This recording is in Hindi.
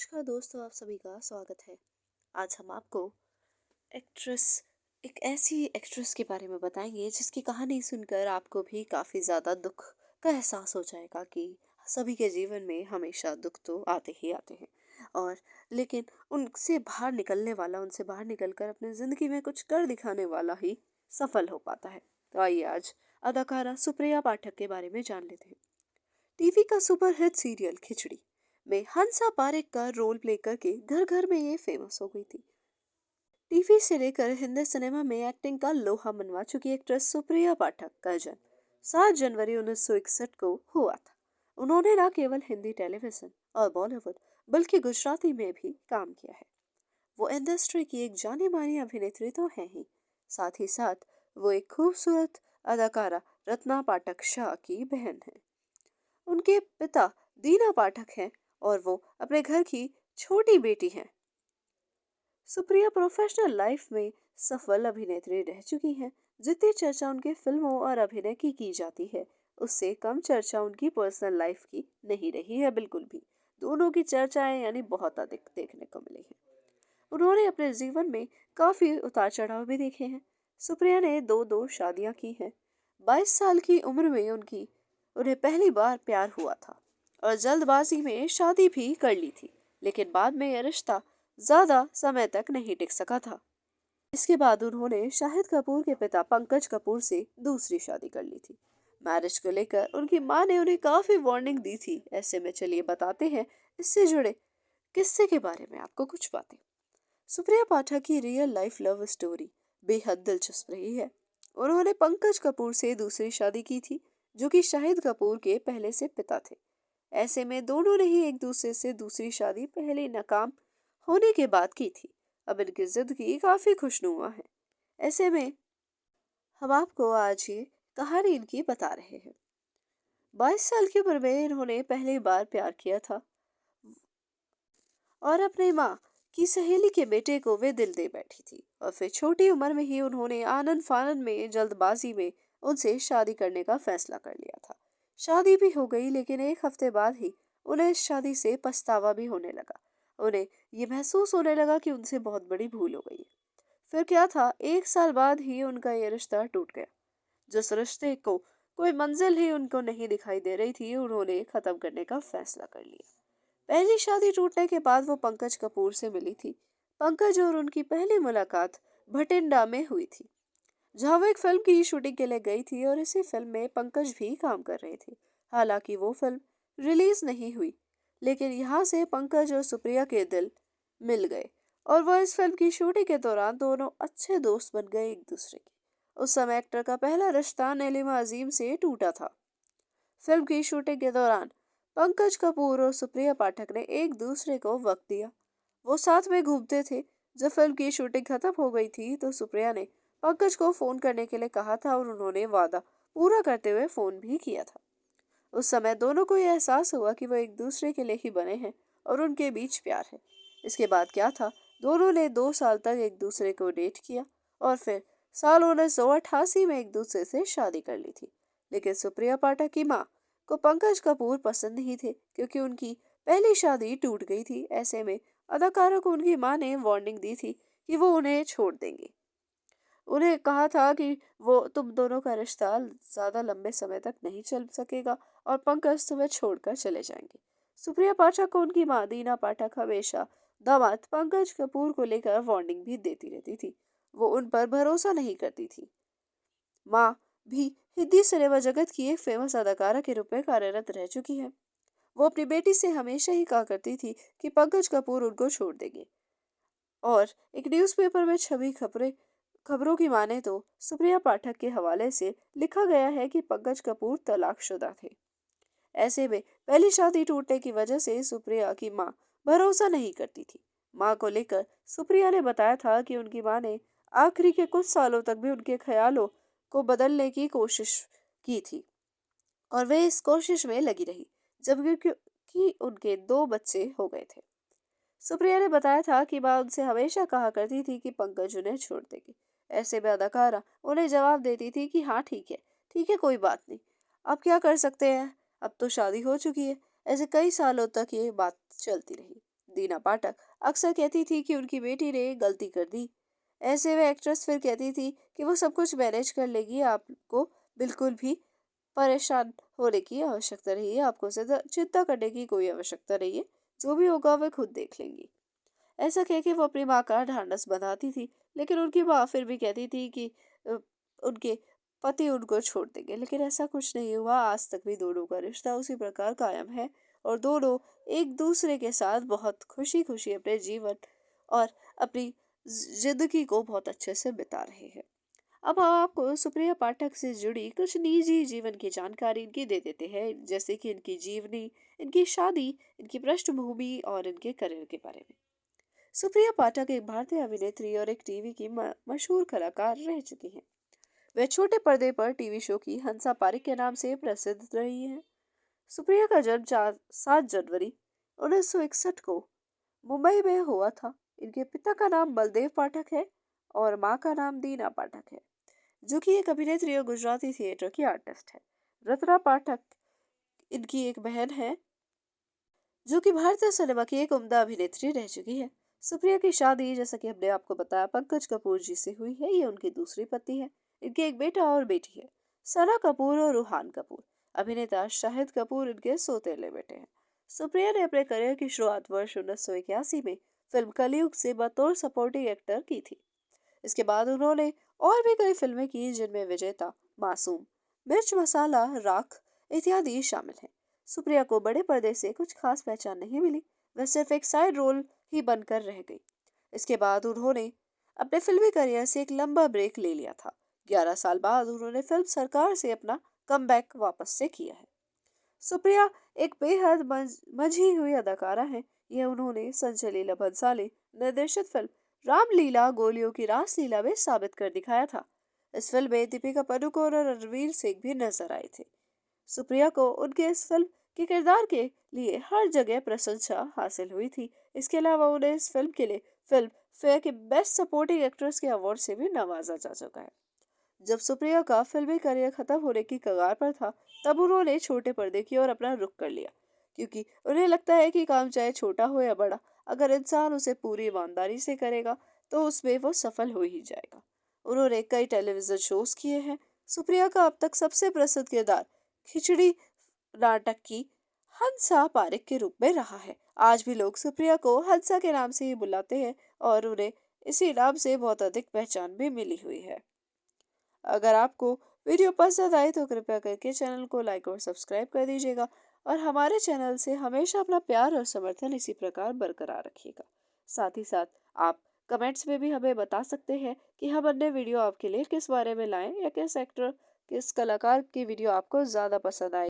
नमस्कार दोस्तों, आप सभी का स्वागत है। आज हम आपको एक्ट्रेस एक ऐसी एक्ट्रेस के बारे में बताएंगे जिसकी कहानी सुनकर आपको भी काफ़ी ज़्यादा दुख का एहसास हो जाएगा कि सभी के जीवन में हमेशा दुख तो आते ही आते हैं। और लेकिन उनसे बाहर निकलकर अपनी ज़िंदगी में कुछ कर दिखाने वाला ही सफल हो पाता है। तो आइए आज अदाकारा सुप्रिया पाठक के बारे में जान लेते हैं। टीवी का सुपरहिट सीरियल खिचड़ी में हंसा पारेख का रोल प्ले करके घर घर में ये फेमस हो गई थी। टीवी से लेकर हिंदी सिनेमा में एक्टिंग का लोहा मनवा चुकी एक्ट्रेस सुप्रिया पाठक का जन्म 7 जनवरी 1961 को हुआ था। उन्होंने न केवल हिंदी टेलीविजन और बॉलीवुड बल्कि गुजराती में भी काम किया है। वो इंडस्ट्री की एक जानी मानी अभिनेत्री तो है ही, साथ ही साथ वो एक खूबसूरत अदाकारा रत्ना पाठक शाह की बहन है। उनके पिता दीना पाठक हैं और वो अपने घर की छोटी बेटी हैं। सुप्रिया प्रोफेशनल लाइफ में सफल अभिनेत्री रह चुकी हैं। जितनी चर्चा उनके फिल्मों और अभिनय की जाती है, उससे कम चर्चा उनकी पर्सनल लाइफ की नहीं रही है बिल्कुल भी। दोनों की चर्चाएं यानी बहुत अधिक देखने को मिली है। उन्होंने अपने जीवन में काफी उतार चढ़ाव भी देखे हैं। सुप्रिया ने दो दो शादियां की हैं। 22 साल की उम्र में उन्हें पहली बार प्यार हुआ था और जल्दबाजी में शादी भी कर ली थी। लेकिन बाद में यह रिश्ता ज्यादा समय तक नहीं टिक सका था। इसके बाद उन्होंने शाहिद कपूर के पिता पंकज कपूर से दूसरी शादी कर ली थी। मैरिज को लेकर उनकी मां ने उन्हें काफी वार्निंग दी थी। ऐसे में चलिए बताते हैं इससे जुड़े किस्से के बारे में आपको कुछ बातें। सुप्रिया पाठक की रियल लाइफ लव स्टोरी बेहद दिलचस्प रही है। उन्होंने पंकज कपूर से दूसरी शादी की थी, जो कि शाहिद कपूर के पहले से पिता थे। ऐसे में दोनों ने ही एक दूसरे से दूसरी शादी पहले नाकाम होने के बाद की थी। अब इनकी जिंदगी काफी खुशनुमा है। ऐसे में हम आपको आज ये कहानी इनकी बता रहे हैं। 22 साल की उम्र में इन्होंने पहली बार प्यार किया था और अपनी माँ की सहेली के बेटे को वे दिल दे बैठी थी। और फिर छोटी उम्र में ही उन्होंने आनंद फानन में जल्दबाजी में उनसे शादी करने का फैसला कर लिया था। शादी भी हो गई, लेकिन एक हफ्ते बाद ही उन्हें इस शादी से पछतावा भी होने लगा। उन्हें ये महसूस होने लगा कि उनसे बहुत बड़ी भूल हो गई है। फिर क्या था, 1 साल बाद ही उनका ये रिश्ता टूट गया। जिस रिश्ते को कोई मंजिल ही उनको नहीं दिखाई दे रही थी, उन्होंने खत्म करने का फैसला कर लिया। पहली शादी टूटने के बाद वो पंकज कपूर से मिली थी। पंकज और उनकी पहली मुलाकात भटिंडा में हुई थी, जहां वो एक फिल्म की शूटिंग के लिए गई थी और इसी फिल्म में पंकज भी काम कर रहे थे। हालांकि वो फिल्म रिलीज नहीं हुई, लेकिन यहाँ से पंकज और सुप्रिया के दिल मिल गए और वो इस फिल्म की शूटिंग के दौरान दोनों अच्छे दोस्त बन गए एक दूसरे के। उस समय एक्टर का पहला रिश्ता नीलिमा अजीम से टूटा था। फिल्म की शूटिंग के दौरान पंकज कपूर और सुप्रिया पाठक ने एक दूसरे को वक्त दिया। वो साथ में घूमते थे। जब फिल्म की शूटिंग खत्म हो गई थी तो सुप्रिया ने पंकज को फोन करने के लिए कहा था और उन्होंने वादा पूरा करते हुए फोन भी किया था। उस समय दोनों को यह एहसास हुआ कि वो एक दूसरे के लिए ही बने हैं और उनके बीच प्यार है। इसके बाद क्या था, दोनों ने 2 साल तक एक दूसरे को डेट किया और फिर साल 1988 में एक दूसरे से शादी कर ली थी। लेकिन सुप्रिया पाठक की माँ को पंकज कपूर पसंद नहीं थे, क्योंकि उनकी पहली शादी टूट गई थी। ऐसे में अदाकारों को उनकी माँ ने वार्निंग दी थी कि वो उन्हें छोड़ देंगे। उन्हें कहा था कि वो तुम दोनों का रिश्ता ज्यादा लंबे समय तक नहीं चल सकेगा और पंकज तुम्हें छोड़कर चले जाएंगे। सुप्रिया पाठक को उनकी माँ दीना पाठक हमेशा दामाद पंकज कपूर को लेकर वार्निंग भी देती रहती थी। वो उन पर भरोसा नहीं करती थी। माँ भी हिंदी सिनेमा जगत की एक फेमस अदाकारा के रूप में कार्यरत रह चुकी है। वो अपनी बेटी से हमेशा ही कहा करती थी कि पंकज कपूर उनको छोड़ देंगे। और एक न्यूज़पेपर में छपी खबरों की माने तो सुप्रिया पाठक के हवाले से लिखा गया है कि पंकज कपूर तलाकशुदा थे। ऐसे में पहली शादी टूटने की वजह से सुप्रिया की माँ भरोसा नहीं करती थी। माँ को लेकर सुप्रिया ने बताया था कि उनकी माँ ने आखिरी के कुछ सालों तक भी उनके ख्यालों को बदलने की कोशिश की थी और वे इस कोशिश में लगी रही, जबकि कि उनके 2 बच्चे हो गए थे। सुप्रिया ने बताया था कि माँ उनसे हमेशा कहा करती थी कि पंकज उन्हें छोड़ देगी। ऐसे में अदाकारा उन्हें जवाब देती थी कि हाँ ठीक है कोई बात नहीं, अब क्या कर सकते हैं, अब तो शादी हो चुकी है। ऐसे कई सालों तक ये बात चलती रही। दीना पाठक अक्सर कहती थी कि उनकी बेटी ने गलती कर दी। ऐसे में एक्ट्रेस फिर कहती थी कि वो सब कुछ मैनेज कर लेगी, आपको बिल्कुल भी परेशान होने की आवश्यकता नहीं है, आपको ज्यादा चिंता करने की कोई आवश्यकता नहीं है, जो भी होगा वे खुद देख लेंगी। ऐसा कह के वो अपनी माँ का ढांढस बंधाती थी, लेकिन उनकी माँ फिर भी कहती थी कि अ, उनके पति उनको छोड़ देंगे, लेकिन ऐसा कुछ नहीं हुआ। आज तक भी दोनों का रिश्ता उसी प्रकार कायम है और दोनों एक दूसरे के साथ बहुत खुशी खुशी अपने जीवन और अपनी जिंदगी को बहुत अच्छे से बिता रहे हैं। अब हम आपको सुप्रिया पाठक से जुड़ी कुछ निजी जीवन की जानकारी इनकी दे देते हैं, जैसे कि इनकी जीवनी, इनकी शादी, इनकी पृष्ठभूमि और इनके करियर के बारे में। सुप्रिया पाठक एक भारतीय अभिनेत्री और एक टीवी की मशहूर कलाकार रह चुकी हैं। वे छोटे पर्दे पर टीवी शो की हंसा पारिक के नाम से प्रसिद्ध रही हैं। सुप्रिया का जन्म 7 जनवरी 1961 को मुंबई में हुआ था। इनके पिता का नाम बलदेव पाठक है और माँ का नाम दीना पाठक है, जो कि एक अभिनेत्री और गुजराती थिएटर की आर्टिस्ट है। रत्ना पाठक इनकी एक बहन है, जो कि भारतीय सिनेमा की एक उम्दा अभिनेत्री रह चुकी है। सुप्रिया की शादी, जैसा कि हमने आपको बताया, पंकज कपूर जी से हुई है। ये उनकी दूसरी पति है। इनके एक बेटा और बेटी है, सना कपूर और रूहान कपूर। अभिनेता शाहिद कपूर इनके सौतेले बेटे हैं। सुप्रिया ने अपने करियर की शुरुआत वर्ष 1981 में फिल्म कलयुग से बतौर सपोर्टिंग एक्टर की थी। इसके बाद उन्होंने और भी कई फिल्में की, जिनमें विजेता, मासूम, मिर्च मसाला, राख इत्यादि शामिल हैं। सुप्रिया को बड़े पर्दे से कुछ खास पहचान नहीं मिली, वह सिर्फ एक साइड रोल ही बनकर रह गई। इसके बाद उन्होंने अपने फिल्मी करियर से एक लंबा ब्रेक ले लिया था। 11 साल बाद उन्होंने फिल्म सरकार से अपना कमबैक वापस से किया है। सुप्रिया एक बेहद मंझी हुई अदाकारा है। यह उन्होंने संजय लीला भंसाली निर्देशित फिल्म रामलीला गोलियों की रासलीला में साबित कर दिखाया था। इस फिल्म में दीपिका पादुकोण और रणवीर सिंह भी नजर आए थे। सुप्रिया को उनके इस फिल्म के किरदार के लिए हर जगह प्रशंसा हासिल हुई थी। इसके अलावा उन्हें इस फिल्म के लिए फिल्म फेयर के बेस्ट सपोर्टिंग एक्ट्रेस के अवार्ड से भी नवाजा जा चुका है। जब सुप्रिया का फिल्मी करियर खत्म होने की कगार पर था, तब उन्होंने छोटे पर्दे की ओर अपना रुख कर लिया, क्योंकि उन्हें लगता है कि काम चाहे छोटा हो या बड़ा, अगर इंसान उसे पूरी ईमानदारी से करेगा तो उसमें वो सफल हो ही जाएगा। उन्होंने कई टेलीविजन शोज किए हैं। सुप्रिया का अब तक सबसे प्रसिद्ध किरदार खिचड़ी नाटक की हंसा पारिक के रूप में रहा है। आज भी लोग सुप्रिया को हंसा के नाम से ही बुलाते हैं और उन्हें इसी नाम से बहुत अधिक पहचान भी मिली हुई है। अगर आपको वीडियो पसंद आए तो कृपया करके चैनल को लाइक और सब्सक्राइब कर दीजिएगा और हमारे चैनल से हमेशा अपना प्यार और समर्थन इसी प्रकार बरकरार रखिएगा। साथ ही साथ आप कमेंट्स में भी हमें बता सकते हैं कि हम अन्य वीडियो आपके लिए किस बारे में लाएं या किस एक्टर, किस कलाकार की वीडियो आपको ज़्यादा पसंद आए।